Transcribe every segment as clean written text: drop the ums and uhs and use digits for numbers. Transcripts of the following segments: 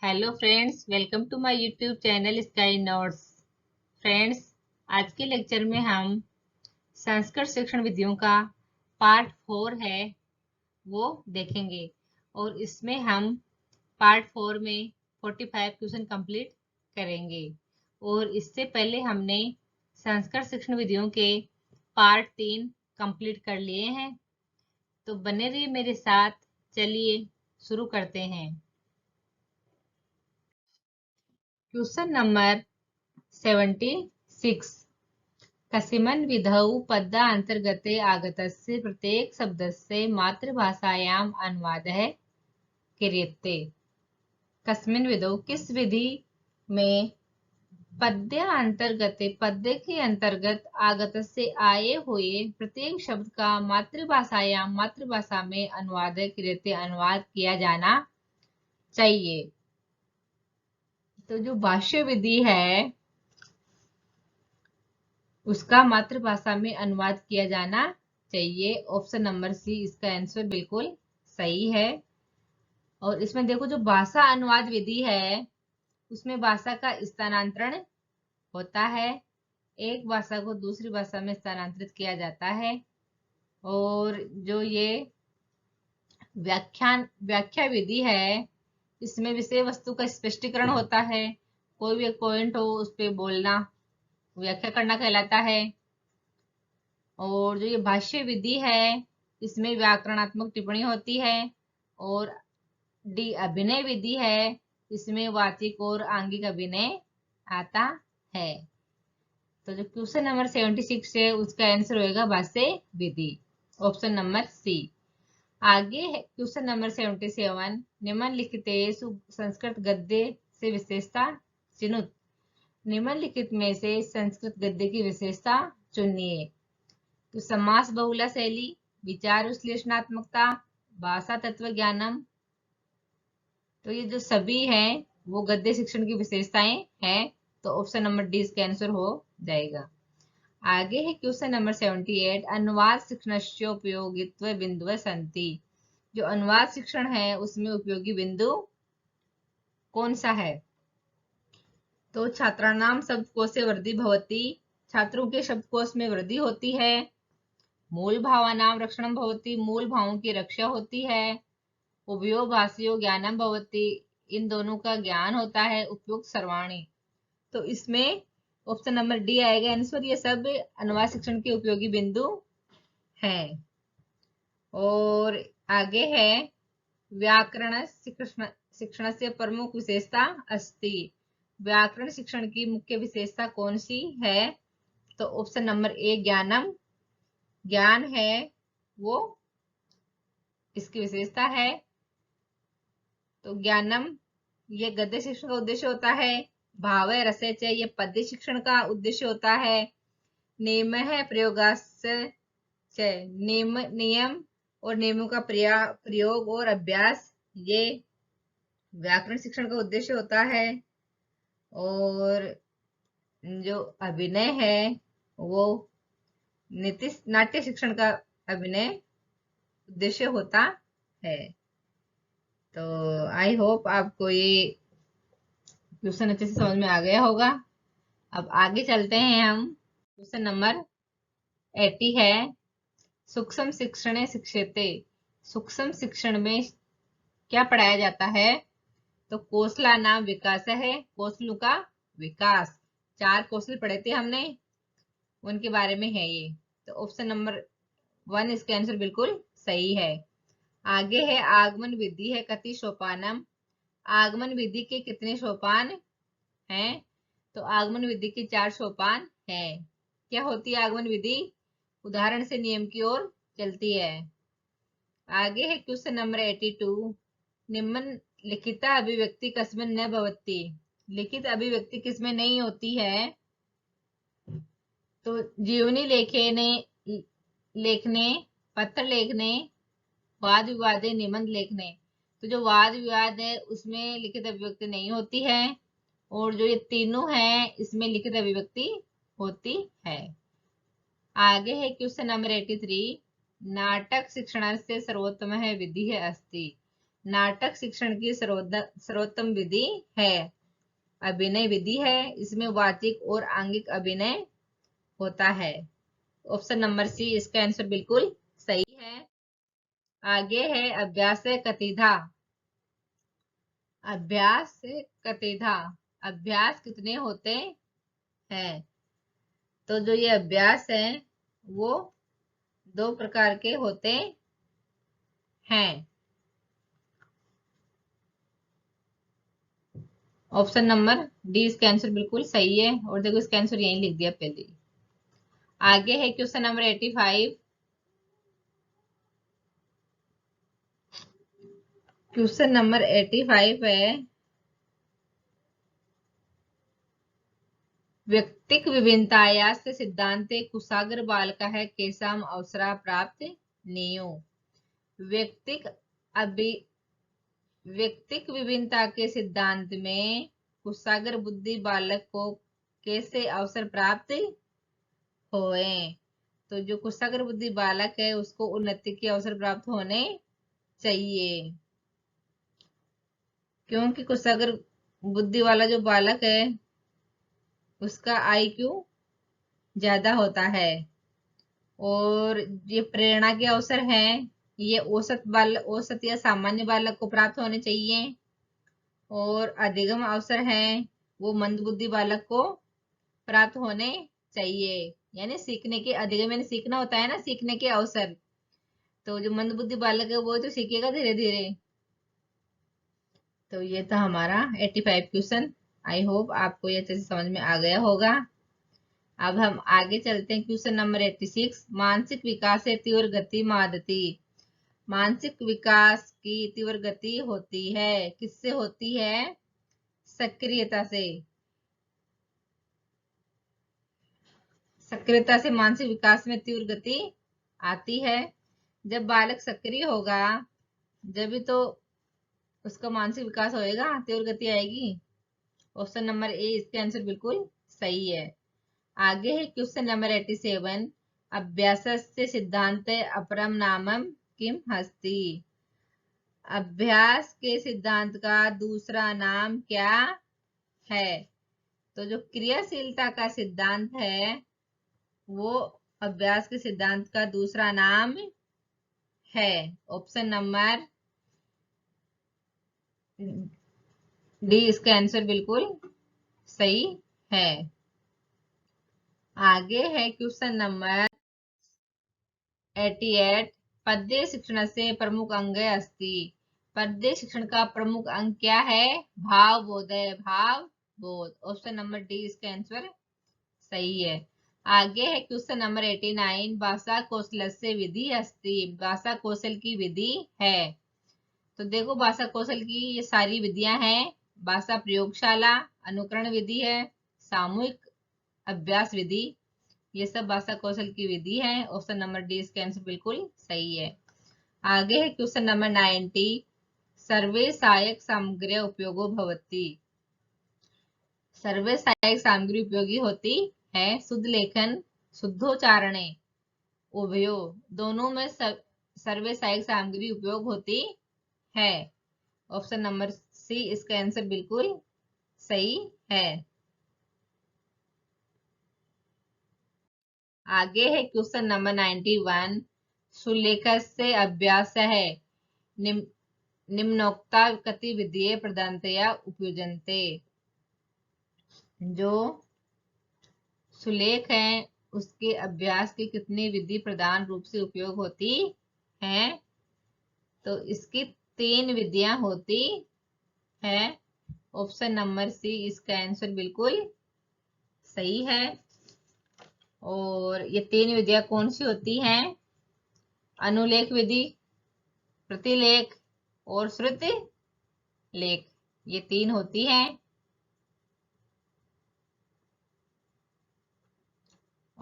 Hello friends, welcome to my YouTube channel Sky Notes. Friends, आज के lecture में हम संस्कृत शिक्षण विधियों का पार्ट 4 है वो देखेंगे। और इसमें हम पार्ट 4 में 45 क्वेश्चन कंप्लीट करेंगे। और इससे पहले हमने संस्कृत शिक्षण विधियों के पार्ट 3 कंप्लीट कर लिए हैं। तो बने रहिए मेरे साथ, चलिए शुरू करते हैं। Question number 76। कस्मिन् विधौ पदान्तर्गते आगतस्य प्रत्येक शब्दस्य मातृभाषायाम् अनुवादः क्रियते। कस्मिन् विधौ किस विधि में पद्य के अंतर्गत आगतस्य आए हुए प्रत्येक शब्द का मातृभाषा में अनुवाद क्रियते अनुवाद किया जाना चाहिए। तो जो भाष्य विधि है उसका मातृभाषा में अनुवाद किया जाना चाहिए। ऑप्शन नंबर सी इसका आंसर बिल्कुल सही है। और इसमें देखो, जो भाषा अनुवाद विधि है उसमें भाषा का स्थानांतरण होता है, एक भाषा को दूसरी भाषा में स्थानांतरित किया जाता है। और जो ये व्याख्या विधि है इसमें विषय वस्तु का स्पष्टीकरण होता है, कोई भी एक पॉइंट हो उस पर बोलना व्याख्या करना कहलाता है। और जो ये भाष्य विधि है इसमें व्याकरणात्मक टिप्पणी होती है। और डी अभिनय विधि है, इसमें वाचिक और आंगिक अभिनय आता है। तो जो क्वेश्चन नंबर 76 है उसका आंसर होएगा भाष्य विधि, ऑप्शन नंबर सी। आगे है क्वेश्चन नंबर 77। निम्नलिखितेषु संस्कृत गद्य से विशेषता चिनुत। निम्नलिखित में से संस्कृत गद्य की विशेषता चुनिए। तो समास बहुला शैली, विचार विश्लेषणात्मकता, भाषा तत्व ज्ञानम। तो ये जो सभी हैं वो गद्य शिक्षण की विशेषताएं हैं। तो ऑप्शन नंबर डी इसका आंसर हो जाएगा। आगे है क्वेश्चन नंबर 78। अनुवाद शिक्षणस्य उपयोगित्व बिंदु सन्ति। जो अनुवाद शिक्षण है उसमें उपयोगी बिंदु कौन सा है? तो छात्राणाम शब्दकोशे वृद्धि भवति, छात्रों के शब्दकोश में वृद्धि होती है। मूल भावानाम रक्षणम भवति, मूल भावों की रक्षा होती है। उभयो भाषयो ज्ञानम भवति, इन दोनों का ज्ञान होता है। उपयुक्त सर्वाणी। तो इसमें ऑप्शन नंबर डी आएगा आंसर। ये सब अनुवाद शिक्षण के उपयोगी बिंदु हैं। और आगे है व्याकरण शिक्षण से प्रमुख विशेषता अस्ति। व्याकरण शिक्षण की मुख्य विशेषता कौन सी है? तो ऑप्शन नंबर ए ज्ञानम, ज्ञान है वो इसकी विशेषता है। तो ज्ञानम ये गद्य शिक्षण का उद्देश्य होता है। भाव रसे च ये पद्य शिक्षण का उद्देश्य होता है। नियम है प्रयोगास्य नियम और नियमों का प्रयोग और अभ्यास ये व्याकरण शिक्षण का उद्देश्य होता है। और जो अभिनय है वो नाट्य शिक्षण का अभिनय उद्देश्य होता है। तो आई होप आपको ये क्वेश्चन अच्छे से समझ में आ गया होगा। अब आगे चलते हैं हम। क्वेश्चन नंबर 80 है सूक्ष्म शिक्षणे शिक्षेते। सूक्ष्म शिक्षण में क्या पढ़ाया जाता है? तो कौशला नाम विकास है, कौशलों का विकास। 4 कौशल पढ़े थे हमने, उनके बारे में है ये। तो ऑप्शन नंबर 1 इसका आंसर बिल्कुल सही है। आगे है आगमन विधि है कति सोपानम। आगमन विधि के कितने सोपान हैं? तो आगमन विधि के 4 सोपान हैं। क्या होती है आगमन विधि? उदाहरण से नियम की ओर चलती है। आगे है क्वेश्चन नंबर 82। निम्नलिखित अभिव्यक्ति कस्मिन् न भवति। लिखित अभिव्यक्ति किसमें नहीं होती है? तो जीवनी लेखने, पत्र लेखने, वाद विवाद निबंध लेखने। तो जो वाद विवाद है उसमें लिखित अभिव्यक्ति नहीं होती है। और जो ये तीनों हैं इसमें लिखित अभिव्यक्ति होती है। आगे है क्वेश्चन नंबर 83। नाटक शिक्षण से सर्वोत्तम है विधि है अस्ति। नाटक शिक्षण की सर्वोत्तम विधि है। अभिनय विधि है, इसमें वाचिक और आंगिक अभिनय होता है। ऑप्शन नंबर सी इसका आंसर बिल्कुल सही है। आगे है अभ्यास कतिधा। अभ्यास कतिधा, अभ्यास कितने होते हैं? तो जो ये अभ्यास है वो 2 प्रकार के होते हैं। ऑप्शन नंबर डी इसका आंसर बिल्कुल सही है। और देखो इसका आंसर यहीं लिख दिया पहले। आगे है क्वेश्चन नंबर 85। क्वेश्चन नंबर 85 है, व्यक्तिक विभिन्नताया से सिद्धांते कुशाग्र बालका है केसाम अवसरा प्राप्त नियो। व्यक्तिक अभि व्यक्तिक विभिन्नता के सिद्धांत में कुशाग्र बुद्धि बालक को कैसे अवसर प्राप्त होए? तो जो कुशाग्र बुद्धि बालक है उसको उन्नति के अवसर प्राप्त होने चाहिए, क्योंकि कुशाग्र बुद्धि वाला जो बालक है उसका IQ ज्यादा होता है। और ये प्रेरणा के अवसर हैं, ये औसत या सामान्य बालक को प्राप्त होने चाहिए। और अधिगम अवसर हैं, वो मंद बुद्धि बालक को प्राप्त होने चाहिए। यानी सीखने के अधिगम, यानी सीखना होता है ना, सीखने के अवसर। तो जो मंद बुद्धि बालक है वो तो सीखेगा धीरे धीरे। तो ये था हमारा 85 क्वेश्चन। आई होप आपको ये अच्छे से समझ में आ गया होगा। अब हम आगे चलते हैं क्वेश्चन नंबर 86। मानसिक विकास है तीव्र गति मादती। मानसिक विकास की तीव्र गति होती है, किससे होती है? सक्रियता से। सक्रियता से मानसिक विकास में तीव्र गति आती है। जब बालक सक्रिय होगा जब भी तो उसका मानसिक विकास होएगा, तीव्र गति आएगी। ऑप्शन नंबर ए इसका आंसर बिल्कुल सही है। आगे है क्वेश्चन नंबर 87। अभ्यासस्य सिद्धांत अपरम नामम किम हस्ति। अभ्यास के सिद्धांत का दूसरा नाम क्या है? तो जो क्रियाशीलता का सिद्धांत है वो अभ्यास के सिद्धांत का दूसरा नाम है। ऑप्शन नंबर डी इसका आंसर बिल्कुल सही है। आगे है क्वेश्चन नंबर 88। पद्य शिक्षण से प्रमुख अंग अस्ति। पद्य शिक्षण का प्रमुख अंग क्या है? भाव बोध है, भाव बोध। ऑप्शन नंबर डी इसका आंसर सही है। आगे है क्वेश्चन नंबर 89। भाषा कौशल से विधि अस्ति। भाषा कौशल की विधि है। तो देखो भाषा कौशल की ये सारी विधियां हैं। भाषा प्रयोगशाला, अनुकरण विधि है, सामूहिक अभ्यास विधि, ये सब भाषा कौशल की विधि है। ऑप्शन नंबर डी इसका आंसर बिल्कुल सही है। आगे है क्वेश्चन नंबर 90। सर्वे सहायक सामग्री उपयोगो भवति। सर्वे सहायक सामग्री उपयोगी होती है। शुद्ध लेखन, शुद्धोच्चारणे, उभयो दोनों में सर्वे सहायक सामग्री उपयोग होती है। ऑप्शन नंबर सी इसका आंसर बिल्कुल सही है। आगे है क्वेश्चन नंबर 91। सुलेख से अभ्यास है निम्नोक्ता गतिविधि प्रधानतया उपयुज्यन्ते। जो सुलेख है उसके अभ्यास की कितनी विधि प्रधान रूप से उपयोग होती हैं? तो इसकी 3 विधियां होती है। ऑप्शन नंबर सी इसका आंसर बिल्कुल सही है। और ये 3 विधियां कौन सी होती हैं? अनुलेख विधि, प्रतिलेख और श्रुति लेख, ये 3 होती हैं।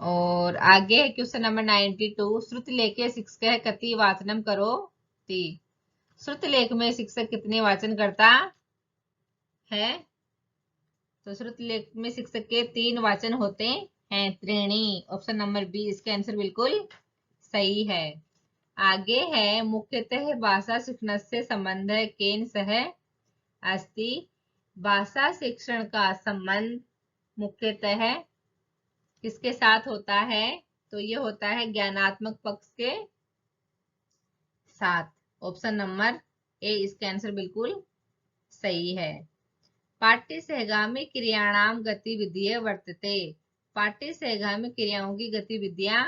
और आगे है क्वेश्चन नंबर 92। श्रुति लेखे शिक्षक कति वाचनम करो ती। श्रुति लेख में शिक्षक कितने वाचन करता है? तो श्रुति लेख में शिक्षक के 3 वाचन होते हैं, त्रीणी। ऑप्शन नंबर बी इसका आंसर बिल्कुल सही है। आगे है मुख्यतः भाषा शिक्षणस्य संबंधः केन सह अस्ति। भाषा शिक्षण का संबंध मुख्यतः किसके साथ होता है? तो ये होता है ज्ञानात्मक पक्ष के साथ। ऑप्शन नंबर ए इसका आंसर बिल्कुल सही है। पाठ्य सहगामी क्रियाणाम गतिविधियां वर्तते। पाठ्य सहगामी क्रियाओं की गतिविधियां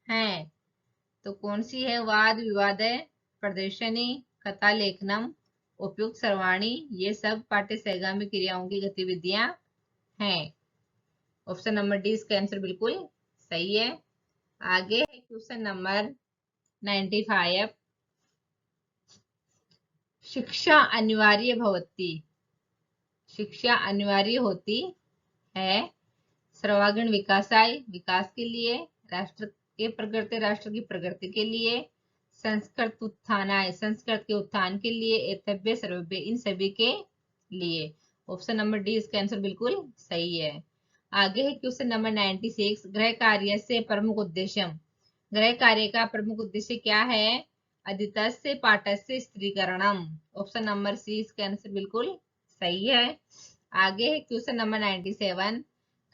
हैं तो कौन सी है? वाद विवाद, प्रदर्शनी, कथा लेखनम, उपयुक्त सर्वाणी, ये सब पाठ्य सहगामी क्रियाओं की गतिविधियां हैं। ऑप्शन नंबर डी इसका आंसर बिल्कुल सही है। आगे है क्वेश्चन नंबर 95। शिक्षा अनिवार्य भवती। शिक्षा अनिवार्य होती है सर्वांगीण विकासाय, विकास के लिए, राष्ट्र के प्रगति, राष्ट्र की प्रगति के लिए, संस्कृत उत्थानाय, संस्कृत के उत्थान के लिए, एतभ्य सर्वभ्य, इन सभी के लिए। ऑप्शन नंबर डी इसका आंसर बिल्कुल सही है। आगे है क्वेश्चन नंबर 96। गृह कार्य से प्रमुख उद्देश्य। गृह कार्य का प्रमुख उद्देश्य क्या है? अधीतस्य पाठस्य स्त्रीकरणम। ऑप्शन नंबर सी इसका आंसर बिल्कुल सही है। आगे है क्वेश्चन नंबर 97।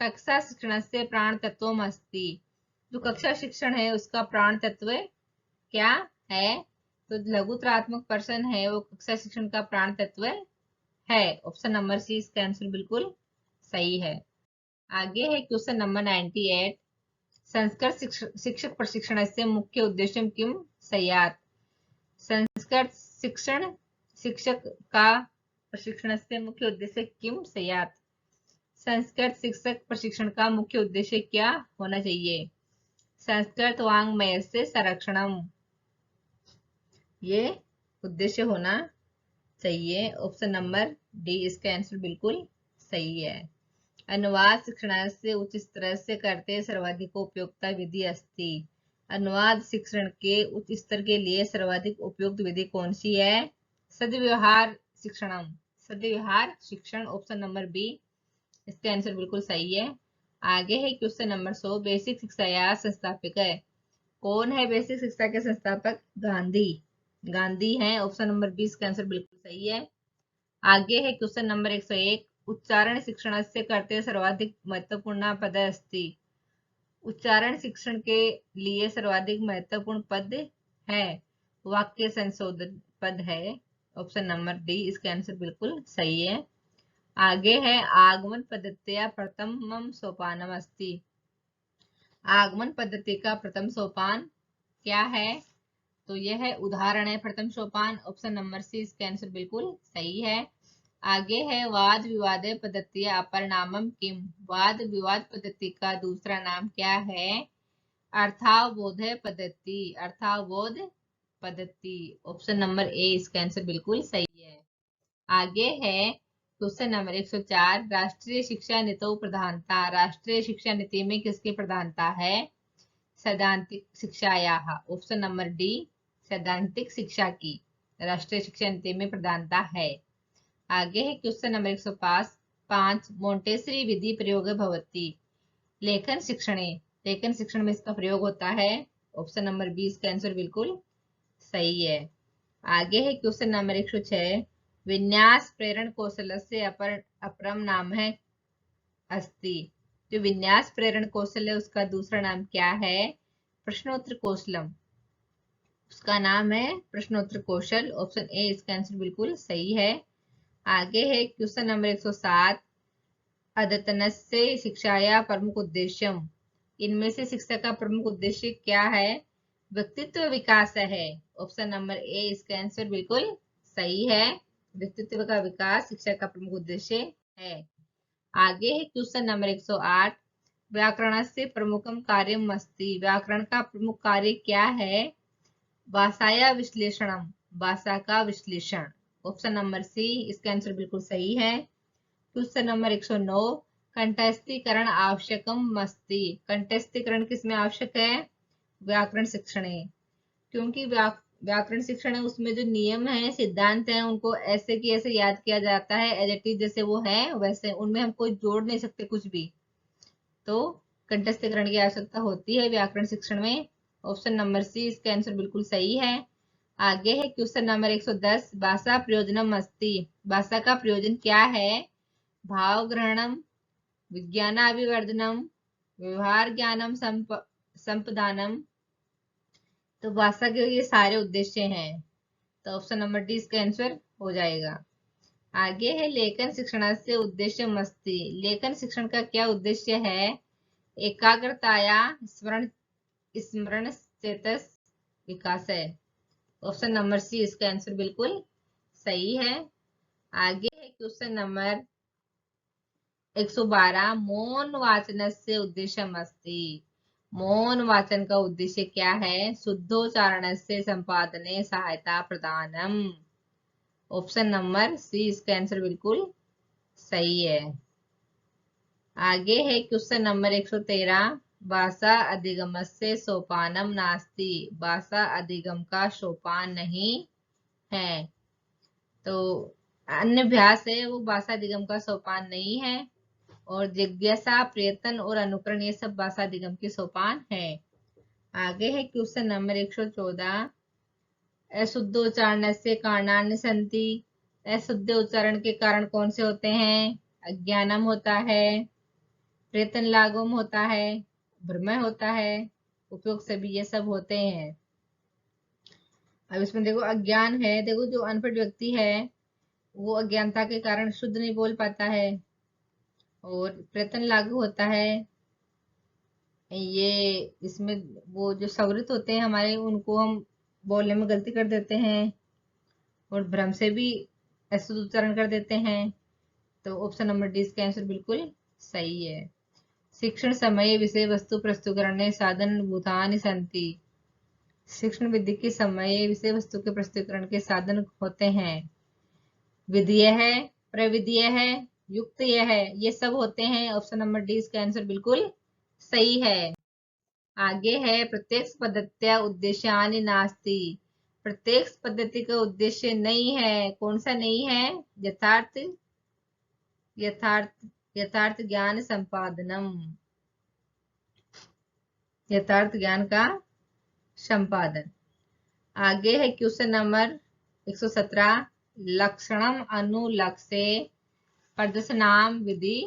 कक्षा शिक्षण से प्राण तत्व अस्ति। जो कक्षा शिक्षण है उसका प्राण तत्व क्या है? तो लघुत्रात्मक पर्सन है वो कक्षा शिक्षण का प्राण तत्व है। ऑप्शन नंबर सी इसका आंसर बिल्कुल सही है। आगे है क्वेश्चन नंबर 98। संस्कृत शिक्षक प्रशिक्षण से मुख्य उद्देश्य किम स्यात्। संस्कृत शिक्षण शिक्षक का प्रशिक्षण से मुख्य उद्देश्य किम स्यात्। संस्कृत शिक्षक प्रशिक्षण का मुख्य उद्देश्य क्या होना चाहिए? संस्कृत वांग्मय से संरक्षणम, ये उद्देश्य होना चाहिए। ऑप्शन नंबर डी इसका आंसर बिल्कुल सही है। अनुवाद शिक्षण से उच्च स्तर से करते सर्वाधिक उपयुक्ता विधि अस्ति। अनुवाद शिक्षण के उच्च स्तर के लिए सर्वाधिक उपयुक्त विधि कौन सी है? सद्व्यवहार शिक्षणम, सद्व्यवहार शिक्षण। ऑप्शन नंबर बी इसका आंसर बिल्कुल सही है। आगे है क्वेश्चन नंबर 100। बेसिक शिक्षा या संस्थापक है। कौन है बेसिक शिक्षा के संस्थापक? गांधी, गांधी हैं। ऑप्शन नंबर 20 का आंसर बिल्कुल सही है। आगे है क्वेश्चन नंबर 101। उच्चारण शिक्षण से करते सर्वाधिक महत्वपूर्ण पद अस्ति। उच्चारण शिक्षण के लिए सर्वाधिक महत्वपूर्ण पद है वाक्य संशोधन पद है। ऑप्शन नंबर डी इसका आंसर बिल्कुल सही है। आगे है आगमन पद्धतिया प्रथम सोपानम अस्ति। आगमन पद्धति का प्रथम सोपान क्या है? तो यह है उदाहरण है प्रथम सोपान। ऑप्शन नंबर सी इसका आंसर बिल्कुल सही है। आगे है वाद विवाद पद्धति अपरनामम किम। वाद विवाद पद्धति का दूसरा नाम क्या है? अर्थावबोध पद्धति, अर्थावबोध पद्धति। ऑप्शन नंबर ए इसका आंसर बिल्कुल सही है। आगे है क्वेश्चन नंबर 104। राष्ट्रीय शिक्षा नीति प्रधानता। राष्ट्रीय शिक्षा नीति में किसकी प्रधानता है? सैद्धांतिक शिक्षाया। ऑप्शन नंबर डी सैद्धांतिक शिक्षा की राष्ट्रीय शिक्षा नीति में प्रधानता है। आगे है क्वेश्चन नंबर 105। मोंटेसरी विधि प्रयोग भवती। लेखन शिक्षणे, लेखन शिक्षण में इसका प्रयोग होता है। ऑप्शन नंबर बी इसका आंसर बिल्कुल सही है। आगे है क्वेश्चन नंबर 106। विन्यास प्रेरण कौशल से अपरम नाम है अस्ति। जो विन्यास प्रेरण कौशल है उसका दूसरा नाम क्या है? प्रश्नोत्तर कौशलम, उसका नाम है प्रश्नोत्तर कौशल। ऑप्शन ए इसका आंसर बिल्कुल सही है। आगे है क्वेश्चन नंबर 107। अद्यतनस्य शिक्षाया प्रमुख उद्देश्यम। इनमें से शिक्षा का प्रमुख उद्देश्य क्या है? व्यक्तित्व विकास है। ऑप्शन नंबर ए इसका आंसर बिल्कुल सही है। व्यक्तित्व का विकास शिक्षा का प्रमुख उद्देश्य है। आगे है क्वेश्चन नंबर 108। व्याकरण से प्रमुखम कार्यम अस्ति। व्याकरण का प्रमुख कार्य क्या है? भाषाया विश्लेषणम, भाषा का विश्लेषण। ऑप्शन नंबर सी इसका आंसर बिल्कुल सही है। Question number 109। कंठस्थीकरण आवश्यकम अस्ति। कंठस्थीकरण किसमें आवश्यक है? व्याकरण शिक्षण है। क्योंकि व्याकरण शिक्षण है उसमें जो नियम है सिद्धांत है उनको ऐसे की ऐसे याद किया जाता है, एज इट इज जैसे वो है वैसे, उनमें हम कोई जोड़ नहीं सकते कुछ भी। तो कंठस्थीकरण की आवश्यकता होती है व्याकरण शिक्षण में। ऑप्शन नंबर सी इसका आंसर बिल्कुल सही है। आगे है क्वेश्चन नंबर 110, भाषा प्रयोजनम अस्ति। भाषा का प्रयोजन क्या है? भाव ग्रहणम, विज्ञानाभिवर्धनम, व्यवहार ज्ञानम संपदानम। तो भाषा के ये सारे उद्देश्य हैं, तो ऑप्शन नंबर डी इसका आंसर हो जाएगा। आगे है लेखन शिक्षण से उद्देश्य मस्ती। लेखन शिक्षण का क्या उद्देश्य है? एकाग्रताया स्मरण स्मरण चेतस विकास है। ऑप्शन नंबर सी इसका आंसर बिल्कुल सही है। आगे है क्वेश्चन नंबर 112, मौन वाचन से उद्देश्यम अस्ति। मौन वाचन का उद्देश्य क्या है? शुद्धोच्चारण से संपादने सहायता प्रदानम। ऑप्शन नंबर सी इसका आंसर बिल्कुल सही है। आगे है क्वेश्चन नंबर 113, भाषा अधिगम से सोपानम नास्ति। भाषा अधिगम का सोपान नहीं है। तो अन्य अभ्यास है वो भाषा अधिगम का सोपान नहीं है, और जिज्ञासा, प्रयत्न और अनुकरण ये सब भाषा अधिगम के सोपान है। आगे है क्वेश्चन नंबर 114, अशुद्ध उच्चारण से कारणानि सन्ति। अशुद्ध उच्चारण के कारण कौन से होते हैं? अज्ञानम होता है, प्रयत्न लागम होता है, भ्रमय होता है, उपयोग सभी ये सब होते हैं। अब इसमें देखो अज्ञान है, देखो जो अनपढ़ व्यक्ति है वो अज्ञानता के कारण शुद्ध नहीं बोल पाता है, और प्रयत्न लागू होता है ये इसमें वो जो सवृत होते हैं हमारे उनको हम बोलने में गलती कर देते हैं, और भ्रम से भी अशुद्ध उच्चारण कर देते हैं। तो ऑप्शन नंबर डी इसका आंसर बिल्कुल सही है। शिक्षण समय विषय वस्तु प्रस्तुतिकरणे साधन भूतानि सन्ति। शिक्षण विधि के समय विषय वस्तु के प्रस्तुतिकरण के साधन होते हैं। विधेय है, प्रविधेय है, युक्त है, ये सब होते हैं। ऑप्शन नंबर डी इसका आंसर बिल्कुल सही है। आगे है प्रत्यक्ष पद्धत्या उद्देश्यानि नास्ति। प्रत्यक्ष पद्धति का उद्देश्य नहीं है। कौन सा नहीं है? यथार्थ यथार्थ यथार्थ ज्ञान संपादनम। यथार्थ ज्ञान का संपादन। आगे है क्वेश्चन नंबर 117, लक्षणम अनुलक्ष्ये प्रदर्शनाम विधि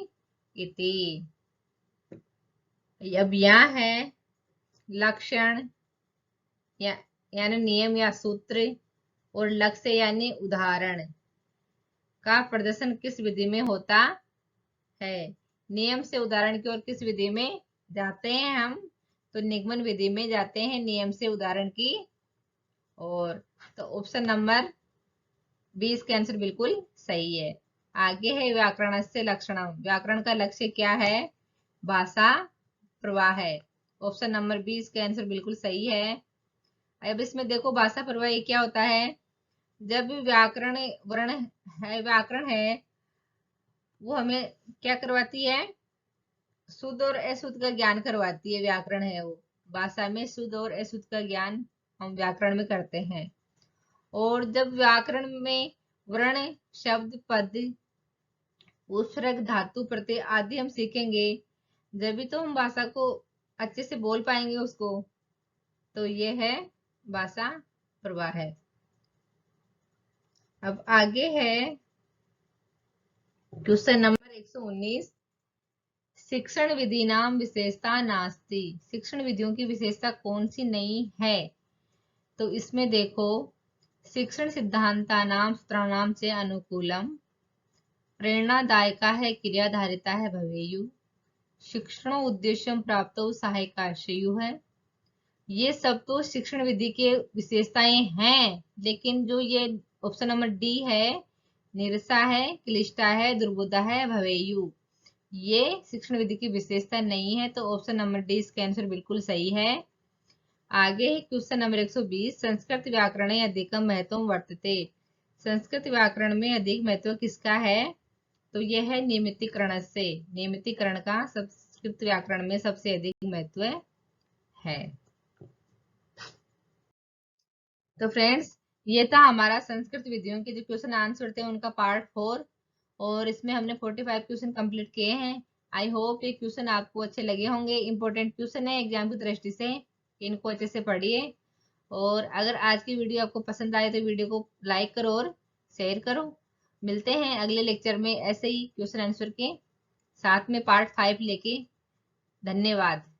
इति। अब यहाँ है लक्षण यानी नियम या सूत्र, और लक्ष्य यानी उदाहरण का प्रदर्शन किस विधि में होता है? नियम से उदाहरण की ओर किस विधि में जाते हैं हम? तो निगमन विधि में जाते हैं नियम से उदाहरण की ओर। तो ऑप्शन नंबर 20 का आंसर बिल्कुल सही है। आगे है व्याकरण से लक्षणम। व्याकरण का लक्ष्य क्या है? भाषा प्रवाह है। ऑप्शन नंबर 20 का आंसर बिल्कुल सही है। अब इसमें देखो भाषा प्रवाह ये क्या होता है? जब व्याकरण व्याकरण है वो हमें क्या करवाती है? शुद्ध और अशुद्ध का ज्ञान करवाती है। व्याकरण है वो भाषा में शुद्ध और अशुद्ध का ज्ञान हम व्याकरण में करते हैं। और जब व्याकरण में वर्ण, शब्द, पद, उपसर्ग, धातु, प्रत्यय आदि हम सीखेंगे, जब भी तो हम भाषा को अच्छे से बोल पाएंगे उसको। तो ये है भाषा प्रवाह है। अब आगे है क्वेश्चन नंबर 119, शिक्षण विधि नाम विशेषता नास्ति। शिक्षण विधियों की विशेषता कौन सी नहीं है? तो इसमें देखो शिक्षण सिद्धांता नाम सूत्राणाम से अनुकूलम, प्रेरणादायका है, क्रियाधारिता है भवेयु, शिक्षण उद्देश्य प्राप्त सहायकाशयु है। ये सब तो शिक्षण विधि के विशेषताएं हैं, लेकिन जो ये ऑप्शन नंबर डी है, निरसा है, क्लिष्टा है, दुर्बोधा है, भवेयु, ये शिक्षण विधि की विशेषता नहीं है। तो ऑप्शन नंबर डी इसका आंसर बिल्कुल सही है। आगे है क्वेश्चन नंबर 120, संस्कृत व्याकरण अधिकम महत्व वर्तते। संस्कृत व्याकरण में अधिक महत्व किसका है? तो यह है नियमितीकरण से। नियमितीकरण का संस्कृत व्याकरण में सबसे अधिक महत्व है। तो फ्रेंड्स ये था हमारा संस्कृत विधियों के जो क्वेश्चन आंसर थे उनका पार्ट 4, और इसमें हमने 45 क्वेश्चन कंप्लीट किए हैं। आई होप ये क्वेश्चन आपको अच्छे लगे होंगे। इंपॉर्टेंट क्वेश्चन है एग्जाम की दृष्टि से, इनको अच्छे से पढ़िए। और अगर आज की वीडियो आपको पसंद आए तो वीडियो को लाइक करो और शेयर करो। मिलते हैं अगले लेक्चर में ऐसे ही क्वेश्चन आंसर के साथ में पार्ट 5 लेके। धन्यवाद।